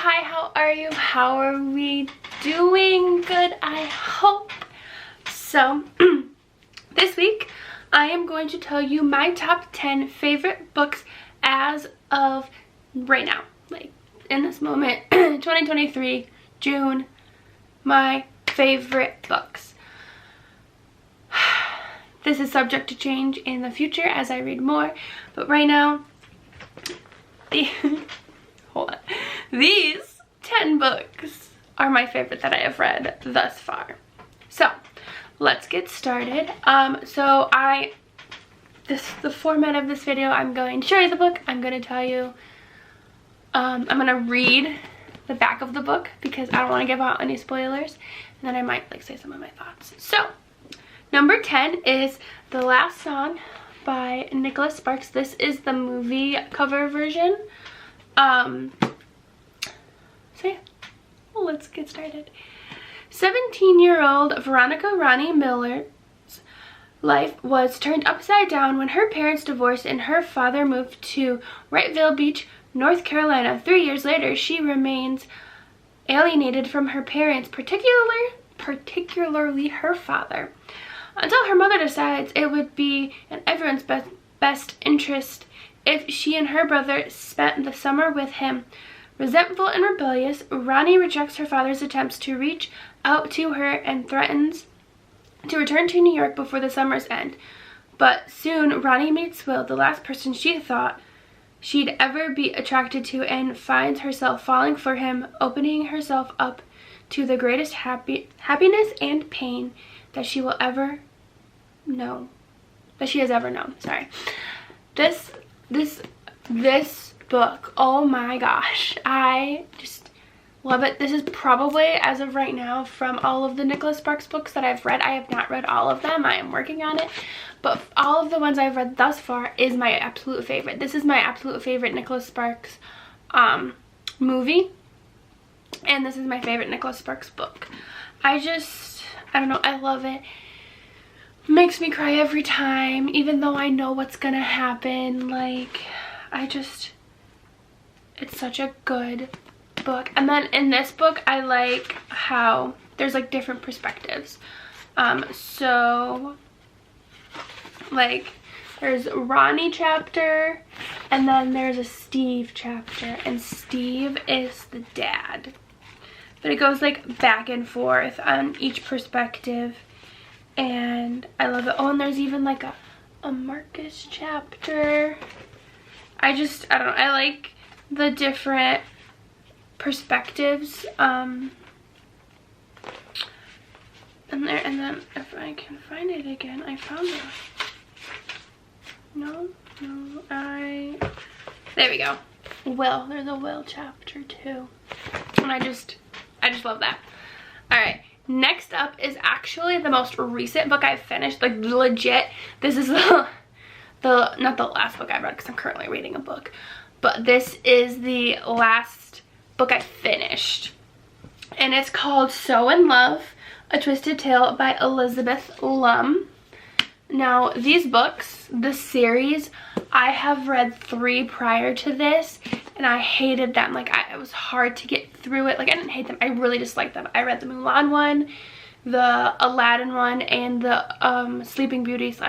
hi, how are you? How are we doing? Good, I hope. So, this week, I am going to tell you my top 10 favorite books as of right now. Like, in this moment, 2023, June, my favorite books. This is subject to change in the future as I read more, but right now, hold on. These 10 books are my favorite that I have read thus far. So, let's get started. The format of this video, I'm going to show you the book. I'm going to tell you, I'm going to read the back of the book because I don't want to give out any spoilers. And then I might like say some of my thoughts. So, number 10 is The Last Song by Nicholas Sparks. This is the movie cover version. So yeah, let's get started. 17-year-old Veronica Ronnie Miller's life was turned upside down when her parents divorced and her father moved to Wrightville Beach, North Carolina. 3 years later, she remains alienated from her parents, particularly her father, until her mother decides it would be in everyone's best interest if she and her brother spent the summer with him. Resentful and rebellious, Ronnie rejects her father's attempts to reach out to her and threatens to return to New York before the summer's end. But soon, Ronnie meets Will, the last person she thought she'd ever be attracted to, and finds herself falling for him, opening herself up to the greatest happiness and pain that she will ever know. That she has ever known. Sorry. This book, oh my gosh, I just love it. This is probably, as of right now, from all of the Nicholas Sparks books that I've read. I have not read all of them. I am working on it. But all of the ones I've read thus far is my absolute favorite. This is my absolute favorite Nicholas Sparks movie. And this is my favorite Nicholas Sparks book. I don't know, I love it. Makes me cry every time, even though I know what's gonna happen. Like, it's such a good book. And then in this book, I like how there's like different perspectives. So like there's Ronnie chapter, and then there's a Steve chapter, and Steve is the dad. But it goes like back and forth on each perspective, and I love it. Oh, and there's even like a Marcus chapter. I don't know, I like the different perspectives. And then if I can find it again, I found it. There we go. Will, there's a Will chapter too. And I just love that. Alright, next up is actually the most recent book I've finished, like legit. This is not the last book I read because I'm currently reading a book, but this is the last book I finished, and it's called So in Love, A Twisted Tale by Elizabeth Lum. Now, these books, the series, I have read 3 prior to this, and I hated them. Like, it was hard to get through it. Like, I didn't hate them. I really disliked them. I read the Mulan one, the Aladdin one, and the Sleeping Beauty /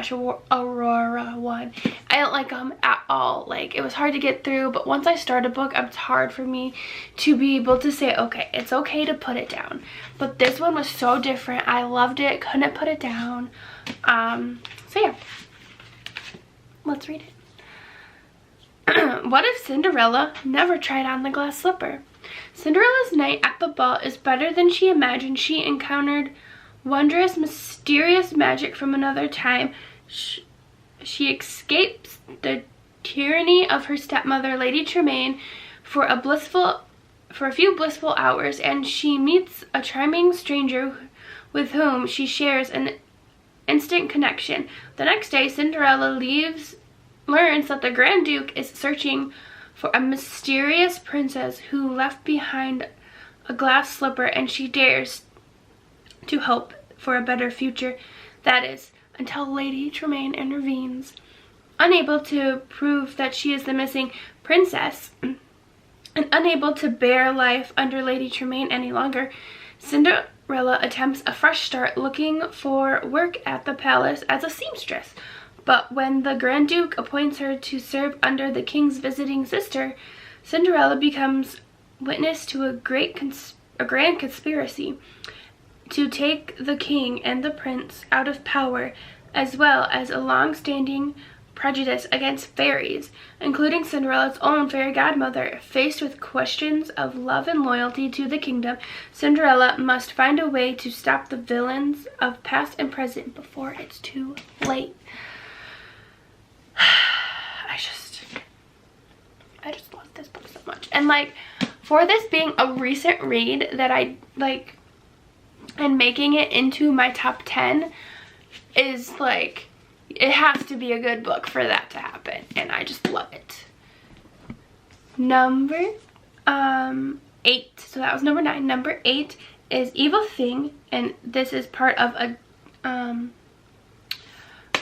Aurora one. I didn't like them at all. Like, it was hard to get through, but once I start a book, it's hard for me to be able to say, okay, it's okay to put it down. But this one was so different. I loved it. Couldn't put it down. So yeah, let's read it. What if Cinderella never tried on the glass slipper? Cinderella's night at the ball is better than she imagined. She encountered wondrous, mysterious magic from another time. She escapes the tyranny of her stepmother, Lady Tremaine, for a few blissful hours, and she meets a charming stranger with whom she shares an instant connection. The next day, Cinderella learns that the Grand Duke is searching for a mysterious princess who left behind a glass slipper, and she dares to hope for a better future. That is, until Lady Tremaine intervenes. Unable to prove that she is the missing princess, And unable to bear life under Lady Tremaine any longer, Cinderella attempts a fresh start looking for work at the palace as a seamstress. But when the Grand Duke appoints her to serve under the king's visiting sister, Cinderella becomes witness to a grand conspiracy to take the king and the prince out of power, as well as a long-standing prejudice against fairies, including Cinderella's own fairy godmother. Faced with questions of love and loyalty to the kingdom, Cinderella must find a way to stop the villains of past and present before it's too late. I just love this book so much. And like, for this being a recent read that I like, and making it into my top 10 is like, it has to be a good book for that to happen, and I just love it. Number 8, so that was number 9. Number 8 is Evil Thing, and this is part of a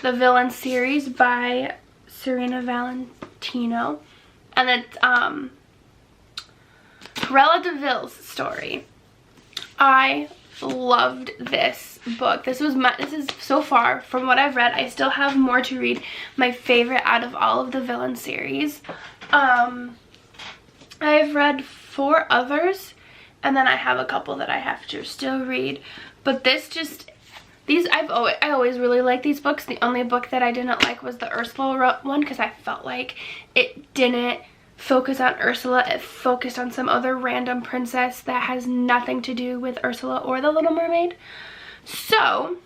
the Villain series by Serena Valentino, and it's Cruella de Vil's story. I loved this book. This is so far from what I've read. I still have more to read. My favorite out of all of the Villain series. I've read 4 others, and then I have a couple that I have to still read. But this just, I always really like these books. The only book that I didn't like was the Ursula one, because I felt like it didn't focus on Ursula. It focused on some other random princess that has nothing to do with Ursula or the Little Mermaid. So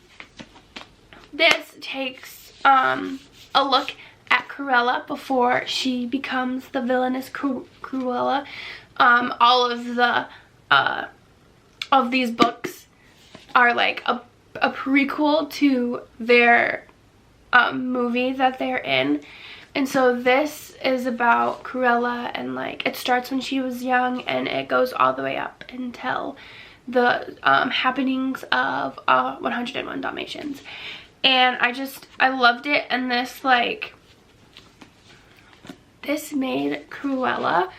this takes a look at Cruella before she becomes the villainous Cruella. All of these books are like a prequel to their movie that they're in. And so this is about Cruella, and like, it starts when she was young and it goes all the way up until the happenings of 101 Dalmatians. And I loved it. And this made Cruella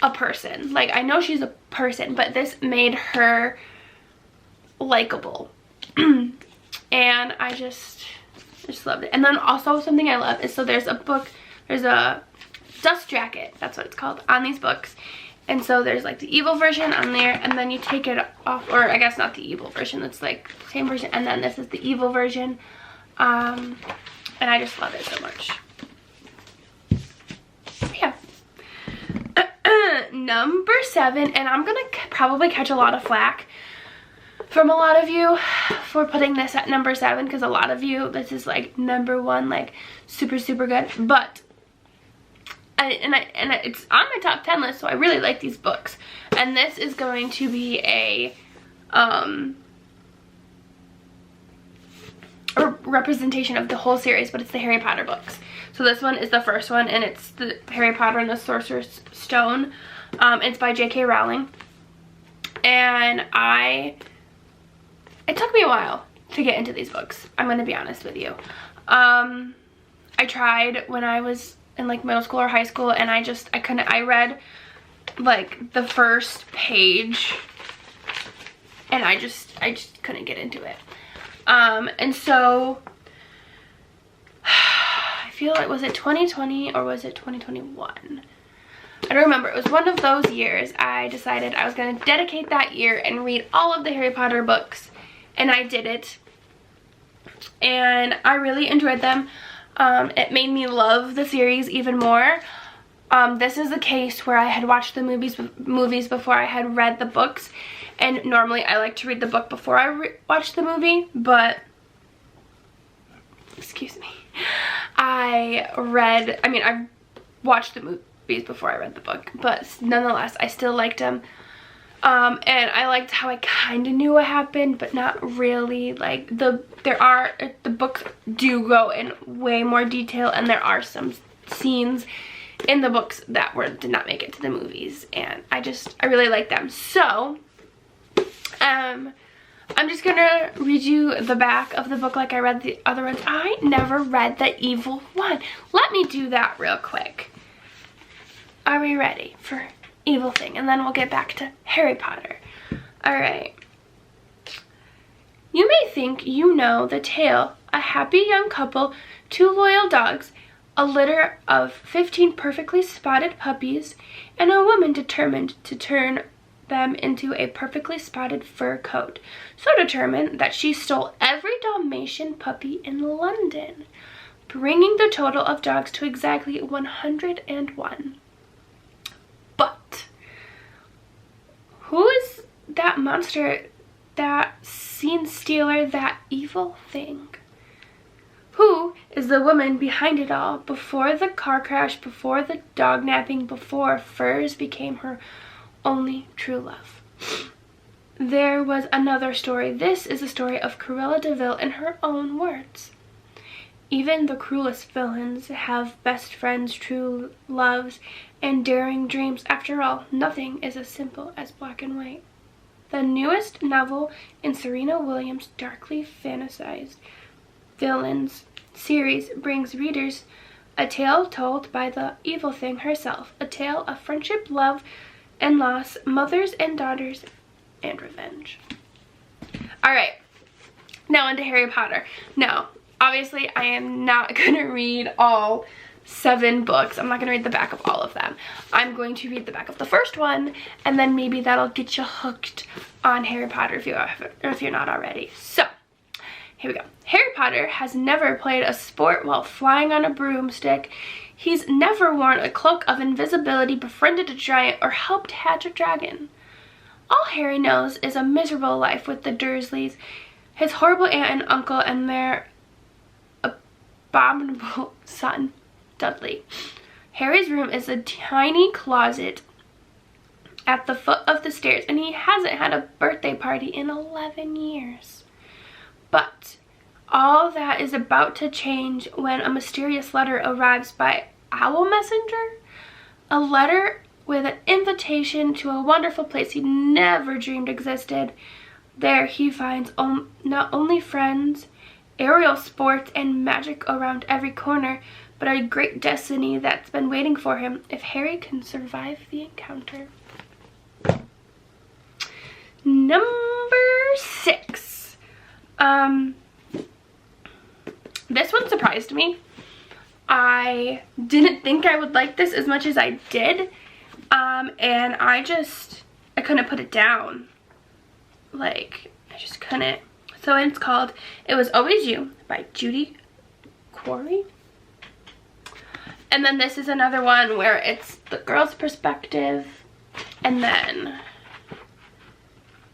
a person. Like, I know she's a person, but this made her likable. And I just loved it. And then also something I love is, so there's a dust jacket, that's what it's called, on these books. And so there's like the evil version on there, and then you take it off, or I guess not the evil version, it's like the same version, and then this is the evil version. And I just love it so much. Yeah. Number 7, and I'm gonna probably catch a lot of flack from a lot of you for putting this at number 7, because a lot of you, this is like number 1, like super good. But it's on my top 10 list, so I really like these books. And this is going to be a representation of the whole series, but it's the Harry Potter books. So this one is the first one, and it's the Harry Potter and the Sorcerer's Stone. It's by J.K. Rowling, and it took me a while to get into these books, I'm gonna be honest with you. I tried when I was in like middle school or high school, and I couldn't. I read like the first page and I just couldn't get into it. And so I feel like, was it 2020 or was it 2021? I don't remember. It was one of those years. I decided I was going to dedicate that year and read all of the Harry Potter books, and I did it, and I really enjoyed them. It made me love the series even more. This is the case where I had watched the movies before I had read the books, and normally I like to read the book before I watch the movie, but excuse me, I watched the movies before I read the book, but nonetheless I still liked them. And I liked how I kind of knew what happened, but not really. Like, the books do go in way more detail, and there are some scenes in the books that did not make it to the movies, and I really like them. So I'm just gonna read you the back of the book like I read the other ones. I never read the evil one. Let me do that real quick. Are we ready for evil thing, and then we'll get back to Harry Potter. All right. You may think you know the tale. A happy young couple, 2 loyal dogs, a litter of 15 perfectly spotted puppies, and a woman determined to turn them into a perfectly spotted fur coat. So determined that she stole every Dalmatian puppy in London, bringing the total of dogs to exactly 101. But who is that monster, that scene stealer, that evil thing? Who is the woman behind it all? Before the car crash, before the dog napping, before furs became her only true love. There was another story. This is the story of Cruella de Vil in her own words. Even the cruelest villains have best friends, true loves, and daring dreams. After all, nothing is as simple as black and white. The newest novel in Serena Williams' darkly fantasized villains series brings readers a tale told by the evil thing herself, a tale of friendship, love, and loss, mothers and daughters, and revenge. All right, now into Harry Potter. Now, obviously, I am not going to read all 7 books. I'm not going to read the back of all of them. I'm going to read the back of the first one, and then maybe that'll get you hooked on Harry Potter if you're not already. So, here we go. Harry Potter has never played a sport while flying on a broomstick. He's never worn a cloak of invisibility, befriended a giant, or helped hatch a dragon. All Harry knows is a miserable life with the Dursleys, his horrible aunt and uncle, and their abominable son, Dudley. Harry's room is a tiny closet at the foot of the stairs, and he hasn't had a birthday party in 11 years. But all that is about to change when a mysterious letter arrives by Owl Messenger. A letter with an invitation to a wonderful place he never dreamed existed. There he finds not only friends, aerial sports, and magic around every corner, but a great destiny that's been waiting for him if Harry can survive the encounter. Number 6. This one surprised me. I didn't think I would like this as much as I did. And I couldn't put it down. Like, I just couldn't. So it's called It Was Always You by Judy Corey. And then this is another one where it's the girl's perspective, and then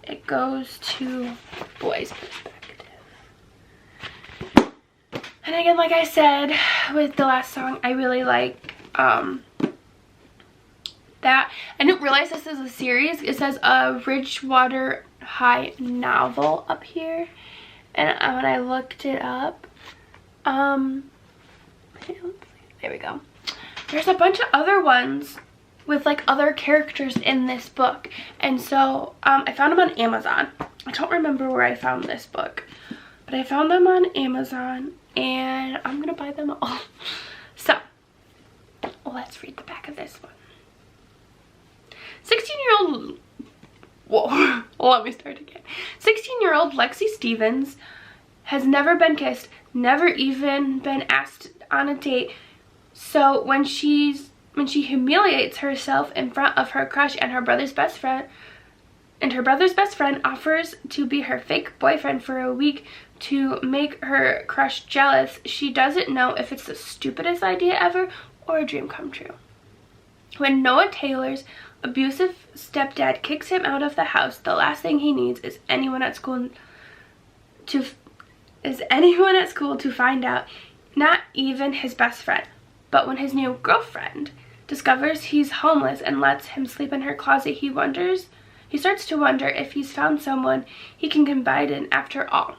it goes to boy's perspective. And again, like I said with the last song, I really like that. I didn't realize this is a series. It says a Ridgewater High novel up here, and when I looked it up, there we go. There's a bunch of other ones with like other characters in this book, and so I found them on Amazon. I don't remember where I found this book, but I found them on Amazon, and I'm gonna buy them all. So let's read the back of this one. 16-year-old, whoa, let me start again. 16-year-old Lexi Stevens has never been kissed, never even been asked on a date. So when she humiliates herself in front of her crush and her brother's best friend, offers to be her fake boyfriend for a week to make her crush jealous, she doesn't know if it's the stupidest idea ever or a dream come true. When Noah Taylor's abusive stepdad kicks him out of the house, the last thing he needs is anyone at school to find out, not even his best friend. But when his new girlfriend discovers he's homeless and lets him sleep in her closet, he starts to wonder if he's found someone he can confide in after all.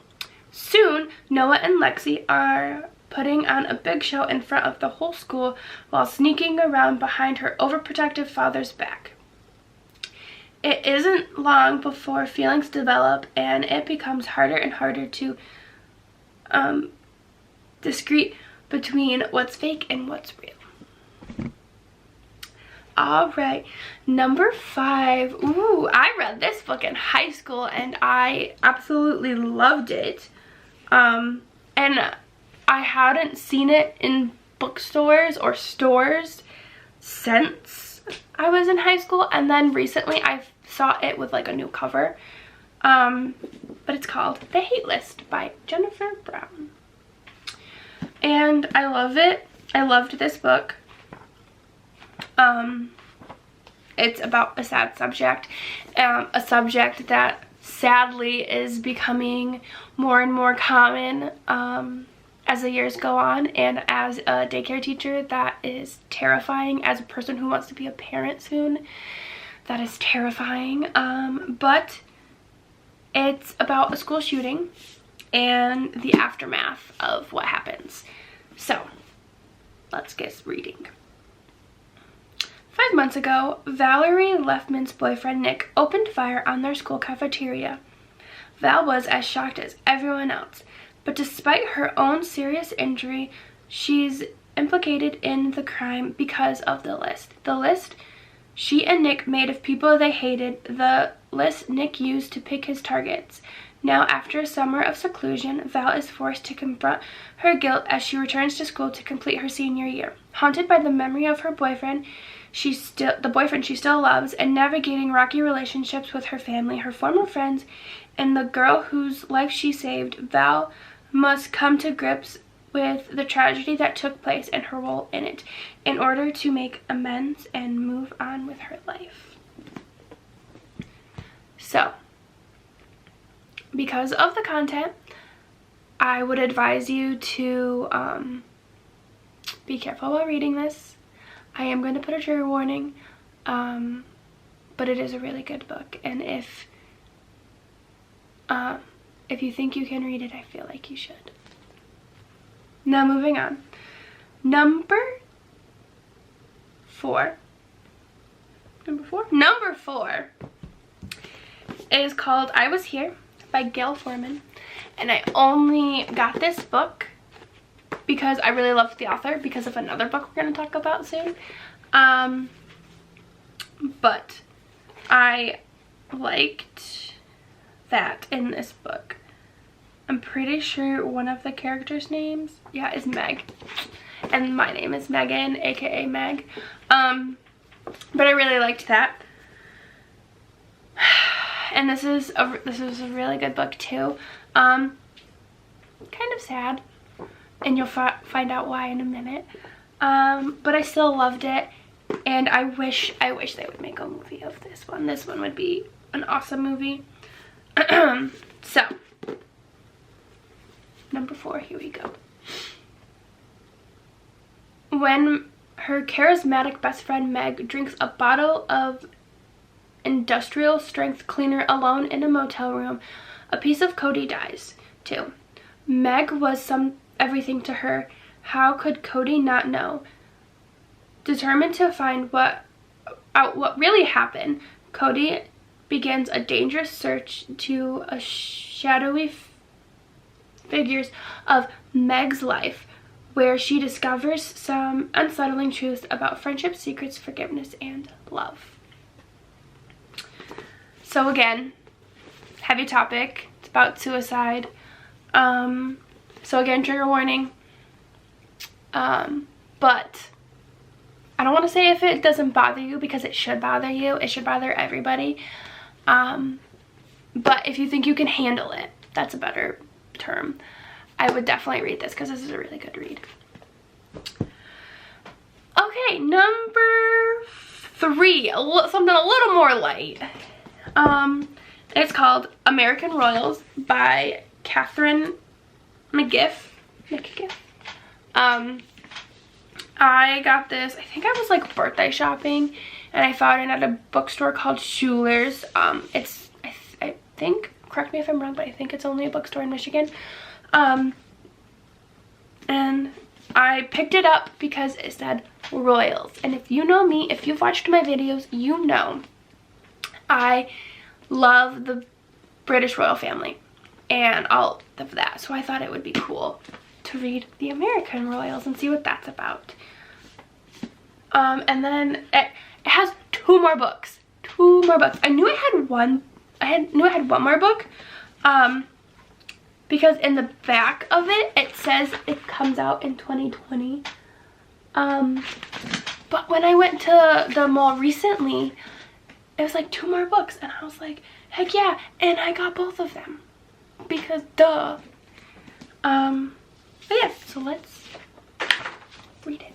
Soon, Noah and Lexi are putting on a big show in front of the whole school while sneaking around behind her overprotective father's back. It isn't long before feelings develop, and it becomes harder and harder to discreet between what's fake and what's real. All right, number 5. Ooh, I read this book in high school and I absolutely loved it. And I hadn't seen it in bookstores or stores since I was in high school, and then recently I saw it with like a new cover. But it's called The Hate List by Jennifer Brown. And I love it. I loved this book. It's about a sad subject, a subject that sadly is becoming more and more common as the years go on, and as a daycare teacher, that is terrifying. As a person who wants to be a parent soon, that is terrifying. But it's about a school shooting and the aftermath of what happens. So let's get reading. 5 months ago, Valerie Lefman's boyfriend Nick opened fire on their school cafeteria. Val was as shocked as everyone else, but despite her own serious injury, she's implicated in the crime because of the list. The list she and Nick made of people they hated, the list Nick used to pick his targets. Now, after a summer of seclusion, Val is forced to confront her guilt as she returns to school to complete her senior year. Haunted by the memory of her boyfriend, she still loves, and navigating rocky relationships with her family, her former friends, and the girl whose life she saved, Val must come to grips with the tragedy that took place and her role in it in order to make amends and move on with her life. So, because of the content, I would advise you to be careful while reading this. I am going to put a trigger warning, but it is a really good book, and if you think you can read it, I feel like you should. Now moving on. Number 4 is called I Was Here by Gail Forman, and I only got this book because I really loved the author because of another book we're going to talk about soon. But I liked that in this book. I'm pretty sure one of the characters' names, yeah, is Meg. And my name is Megan, aka Meg. But I really liked that. And this is a really good book too. Kind of sad, and you'll find out why in a minute. But I still loved it, and I wish they would make a movie of this one. This one would be an awesome movie. So, number 4, here we go. When her charismatic best friend Meg drinks a bottle of industrial strength cleaner alone in a motel room, a piece of Cody dies too. Meg was everything to her. How could Cody not know? Determined to find out what really happened, Cody begins a dangerous search to a shadowy figures of Meg's life, where she discovers some unsettling truths about friendship, secrets, forgiveness, and love. So again, heavy topic. It's about suicide. So again, trigger warning. But I don't want to say if it doesn't bother you, because it should bother you. It should bother everybody. But if you think you can handle it, that's a better term, I would definitely read this because this is a really good read. Okay, number 3, something a little more light. It's called American Royals by Katherine McGiff. I got this, I think I was like birthday shopping, and I found it at a bookstore called Schuler's. It's, I think, correct me if I'm wrong, but I think it's only a bookstore in Michigan. And I picked it up because it said Royals. And if you know me, if you've watched my videos, you know I love the British royal family and all of that. So I thought it would be cool to read the American Royals and see what that's about. And It has 2 more books. 2 more books. I knew I had one. Knew I had one more book. Because in the back of it, it says it comes out in 2020. But when I went to the mall recently, it was like 2 more books, and I was like, heck yeah, and I got both of them. Because duh. But yeah, so let's read it.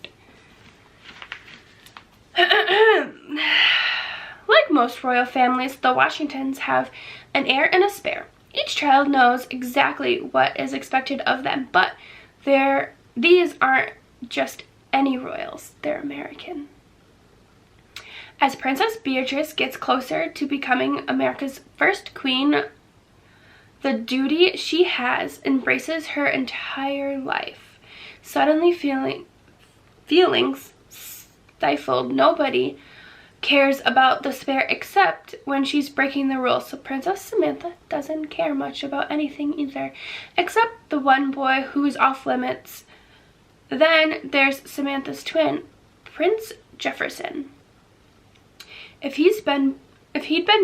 Like most royal families, the Washingtons have an heir and a spare. Each child knows exactly what is expected of them, but these aren't just any royals, they're American. As Princess Beatrice gets closer to becoming America's first queen, the duty she has embraces her entire life. Suddenly feelings stifled. Nobody cares about the spare except when she's breaking the rules. So Princess Samantha doesn't care much about anything either, except the one boy who's off limits. Then there's Samantha's twin, Prince Jefferson. If he'd been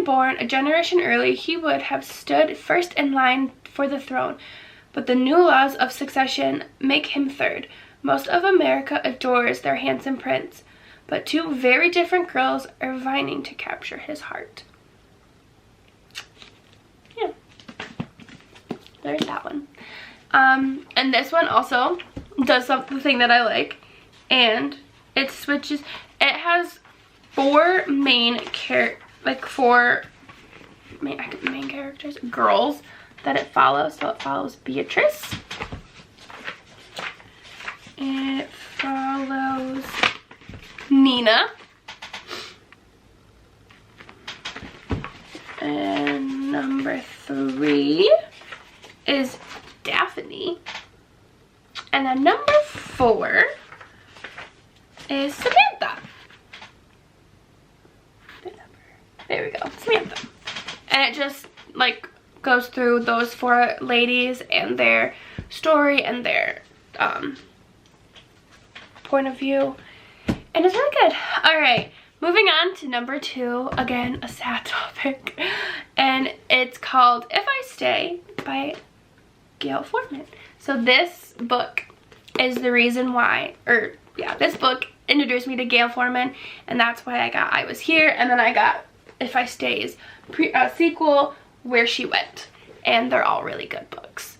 born a generation early, he would have stood first in line for the throne. But the new laws of succession make him third. Most of America adores their handsome prince, but 2 very different girls are vying to capture his heart. Yeah, there's that one. And this one also does something that I like, and it switches. It has 4 main characters, girls that it follows. So it follows Beatrice, and it follows Nina, and number 3 is Daphne, and then number 4 is Samantha. There we go, Samantha. And it just like goes through those 4 ladies and their story and their point of view. And it's really good. Alright, moving on to number 2. Again, a sad topic. And it's called If I Stay by Gayle Forman. So this book is the reason why, this book introduced me to Gayle Forman, and that's why I got I Was Here, and then I got If I Stay's sequel, Where She Went. And they're all really good books.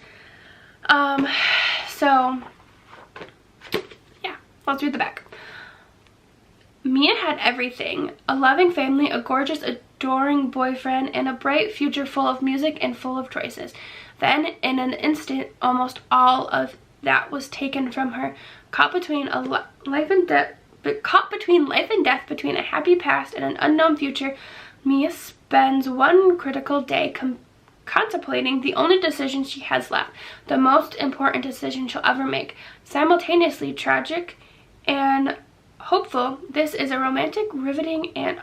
So yeah, let's read the back. Mia had everything: a loving family, a gorgeous, adoring boyfriend, and a bright future full of music and full of choices. Then, in an instant, almost all of that was taken from her. Caught between life and death, between a happy past and an unknown future, Mia spends one critical day contemplating the only decision she has left, the most important decision she'll ever make. Simultaneously tragic and hopeful, this is a romantic, riveting, and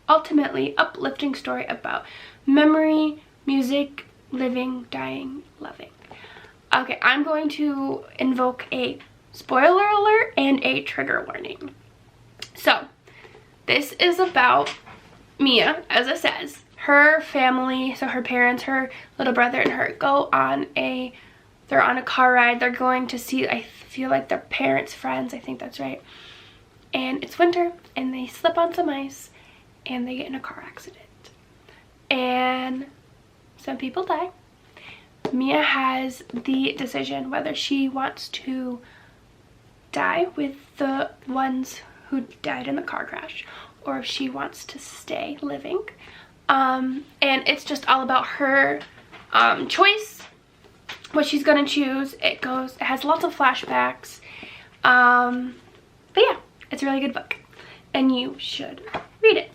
ultimately uplifting story about memory, music, living, dying, loving. Okay, I'm going to invoke a spoiler alert and a trigger warning. So, this is about Mia, as it says. Her family, so her parents, her little brother, and her go on they're on a car ride. They're going to see, I feel like their parents' friends, I think that's right. And it's winter, and they slip on some ice, and they get in a car accident. And some people die. Mia has the decision whether she wants to die with the ones who died in the car crash, or if she wants to stay living. And it's just all about her choice, what she's gonna choose. It has lots of flashbacks. But yeah, it's a really good book, and you should read it.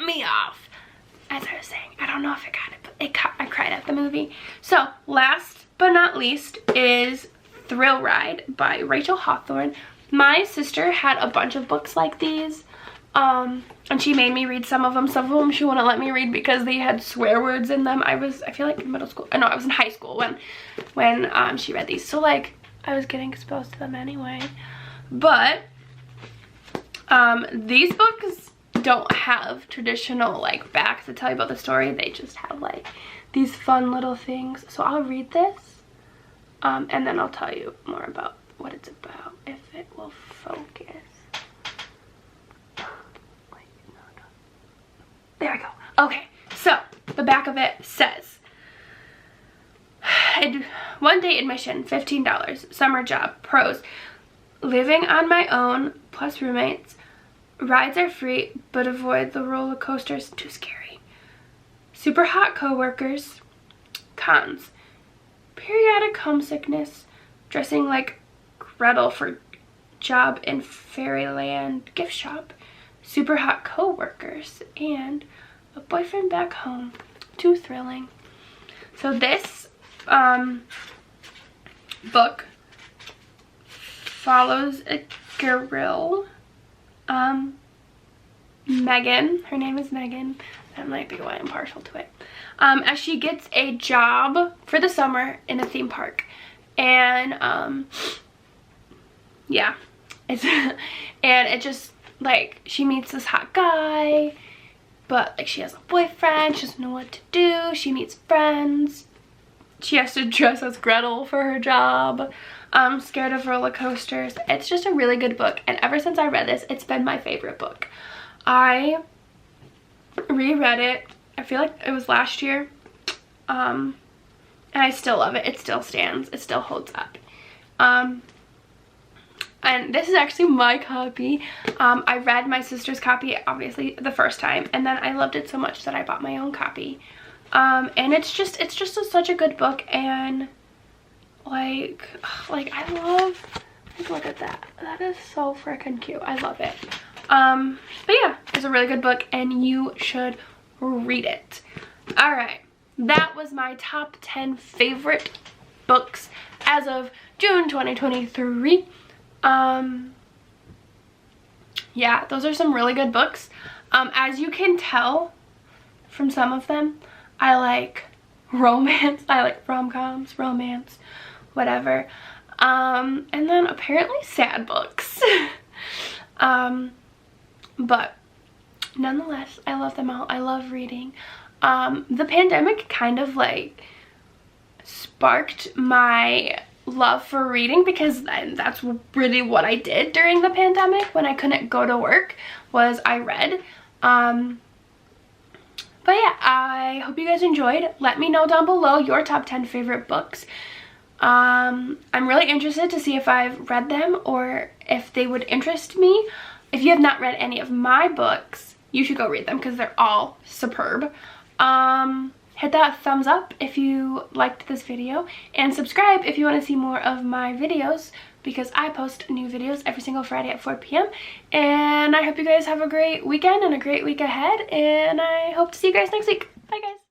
Me off. As I was saying, I don't know if I got it, but I cried at the movie. So, last but not least is Thrill Ride by Rachel Hawthorne. My sister had a bunch of books like these, and she made me read some of them. Some of them she wouldn't let me read because they had swear words in them. I feel like in middle school. No, I was in high school when she read these. So, like, I was getting exposed to them anyway. But These books don't have traditional like backs to tell you about the story. They just have like these fun little things. So I'll read this and then I'll tell you more about what it's about if it will focus. There we go. Okay, so the back of it says, one day admission, $15, summer job, pros, living on my own plus roommates, rides are free but avoid the roller coasters, too scary, super hot coworkers, cons, periodic homesickness, dressing like Gretel for job in Fairyland gift shop, super hot co-workers, and a boyfriend back home. Too thrilling. So this book follows a girl, Megan. Her name is Megan. That might be why I'm partial to it. As she gets a job for the summer in a theme park. And yeah, it's and it just like she meets this hot guy, but like she has a boyfriend, she doesn't know what to do, she meets friends, she has to dress as Gretel for her job, scared of roller coasters. It's just a really good book, and ever since I read this, it's been my favorite book. I reread it, I feel like it was last year, and I still love it. It still stands, it still holds up. And this is actually my copy. I read my sister's copy, obviously, the first time, and then I loved it so much that I bought my own copy. And it's just such a good book, and like I love, like, look at that. That is so freaking cute. I love it. But yeah, it's a really good book, and you should read it. All right, that was my top 10 favorite books as of June 2023. Yeah, those are some really good books. As you can tell from some of them, I like romance, I like rom-coms, romance, whatever. And then apparently sad books. But nonetheless, I love them all. I love reading. The pandemic kind of like sparked my love for reading, because that's really what I did during the pandemic when I couldn't go to work, was I read. But yeah, I hope you guys enjoyed. Let me know down below your top 10 favorite books. I'm really interested to see if I've read them or if they would interest me. If you have not read any of my books, you should go read them because they're all superb. Hit that thumbs up if you liked this video, and subscribe if you want to see more of my videos, because I post new videos every single Friday at 4 p.m. And I hope you guys have a great weekend and a great week ahead, and I hope to see you guys next week. Bye guys.